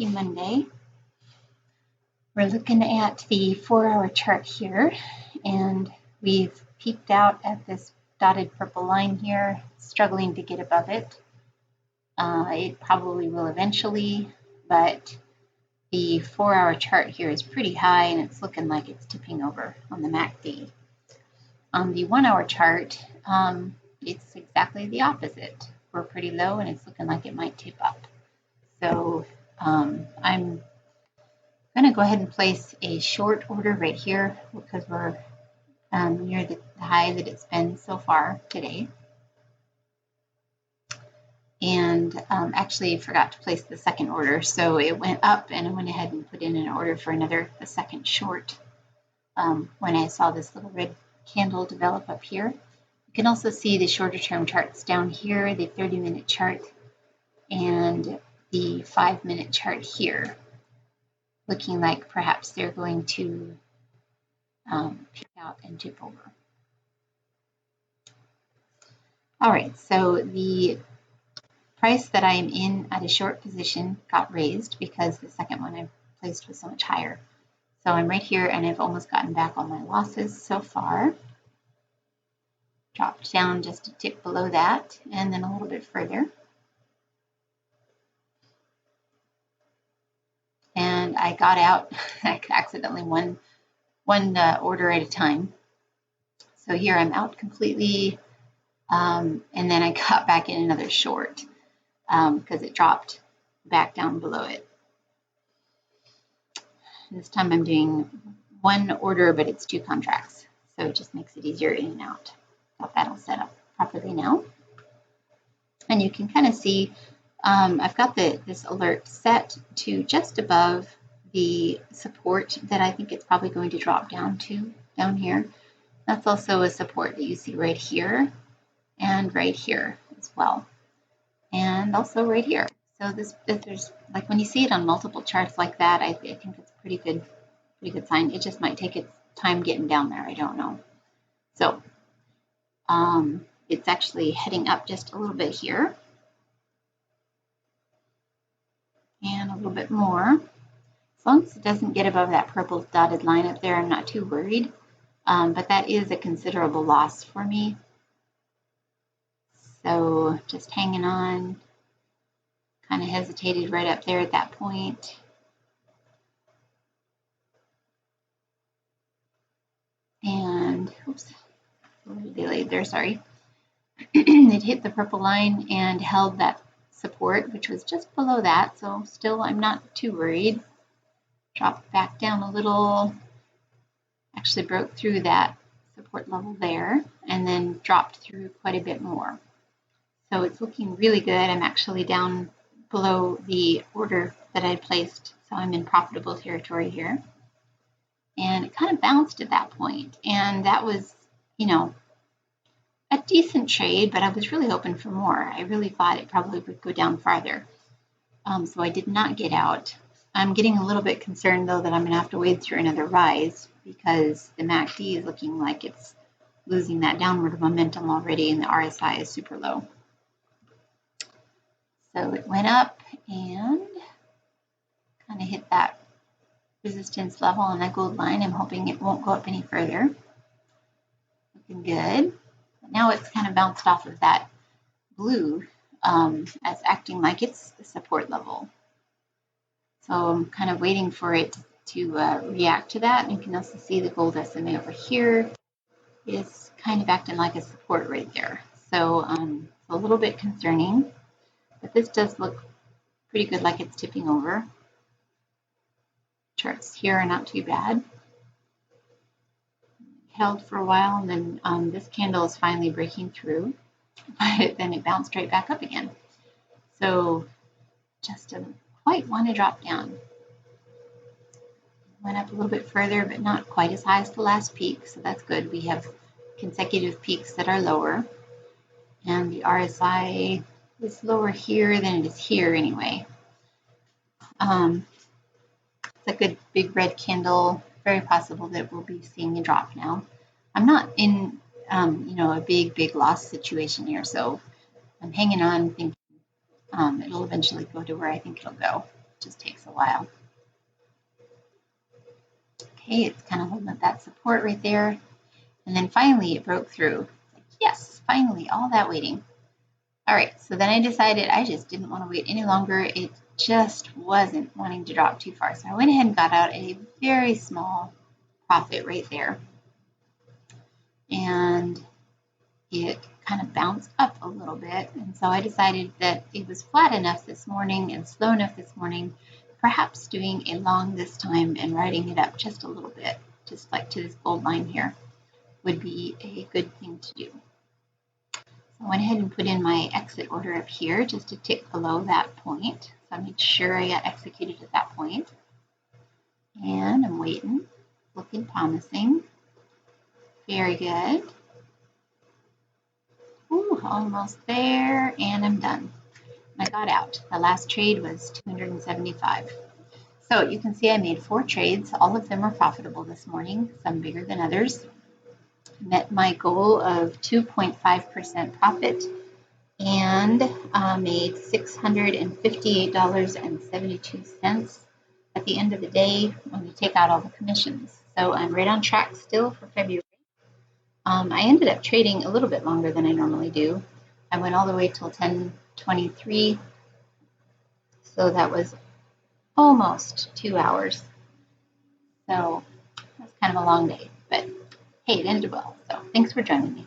Happy Monday. We're looking at the 4-hour chart here, and we've peeked out at this dotted purple line here, struggling to get above it. It probably will eventually, but the 4-hour chart here is pretty high and it's looking like it's tipping over on the MACD. On the 1-hour chart, it's exactly the opposite. We're pretty low and it's looking like it might tip up. So I'm going to go ahead and place a short order right here because we're near the high that it's been so far today. And actually forgot to place the second order, so it went up and I went ahead and put in an order for a second short when I saw this little red candle develop up here. You can also see the shorter term charts down here, the 30-minute chart and the 5-minute chart here, looking like perhaps they're going to peak out and tip over. All right, so the price that I'm in at a short position got raised because the second one I placed was so much higher. So I'm right here and I've almost gotten back on my losses so far. Dropped down just a tick below that and then a little bit further. And I got out, I accidentally one order at a time. So here I'm out completely, and then I got back in another short because it dropped back down below it. This time I'm doing one order, but it's 2 contracts. So it just makes it easier in and out. Got that all set up properly now. And you can kind of see I've got this alert set to just above the support that I think it's probably going to drop down to down here. That's also a support that you see right here and right here as well. And also right here. So there's like when you see it on multiple charts like that, I think it's pretty good sign. It just might take its time getting down there. I don't know. So it's actually heading up just a little bit here. And a little bit more. As long as it doesn't get above that purple dotted line up there, I'm not too worried. But that is a considerable loss for me. So just hanging on. Kind of hesitated right up there at that point. And, oops, a little delayed there, sorry. It hit the purple line and held that support, which was just below that. So still, I'm not too worried. Dropped back down a little. Actually broke through that support level there and then dropped through quite a bit more. So it's looking really good. I'm actually down below the order that I placed, so I'm in profitable territory here. And it kind of bounced at that point, and that was, you know, a decent trade, but I was really hoping for more. I really thought it probably would go down farther. So I did not get out. I'm getting a little bit concerned, though, that I'm going to have to wade through another rise because the MACD is looking like it's losing that downward momentum already, and the RSI is super low. So it went up and kind of hit that resistance level on that gold line. I'm hoping it won't go up any further. Looking good. But now it's kind of bounced off of that blue as acting like it's the support level. So I'm kind of waiting for it to react to that. And you can also see the gold SMA over here is kind of acting like a support right there. So it's a little bit concerning. But this does look pretty good, like it's tipping over. Charts here are not too bad. Held for a while, and then this candle is finally breaking through, but then it bounced right back up again. So just doesn't quite want to drop down. Went up a little bit further, but not quite as high as the last peak, so that's good. We have consecutive peaks that are lower, and the RSI is lower here than it is here anyway. It's a good big red candle. Very possible that we'll be seeing a drop now. I'm not in a big loss situation here, so I'm hanging on, thinking it'll eventually go to where I think it'll go. just takes a while. Okay, it's kind of holding up that support right there. And then finally it broke through. Like, yes, finally, all that waiting. All right, so then I decided I just didn't want to wait any longer. It just wasn't wanting to drop too far. So I went ahead and got out a very small profit right there. And it kind of bounced up a little bit. And so I decided that it was flat enough this morning and slow enough this morning, perhaps doing a long this time and riding it up just a little bit, just like to this gold line here, would be a good thing to do. So I went ahead and put in my exit order up here just to tick below that point. So I made sure I got executed at that point. And I'm waiting, looking promising. Very good. Ooh, almost there, and I'm done. I got out. The last trade was 275. So you can see I made 4 trades. All of them were profitable this morning, some bigger than others. Met my goal of 2.5% profit and made $658.72 at the end of the day when you take out all the commissions. So I'm right on track still for February. I ended up trading a little bit longer than I normally do. I went all the way till 10:23, so that was almost 2 hours. So that's kind of a long day, but hey, it ended well. So thanks for joining me.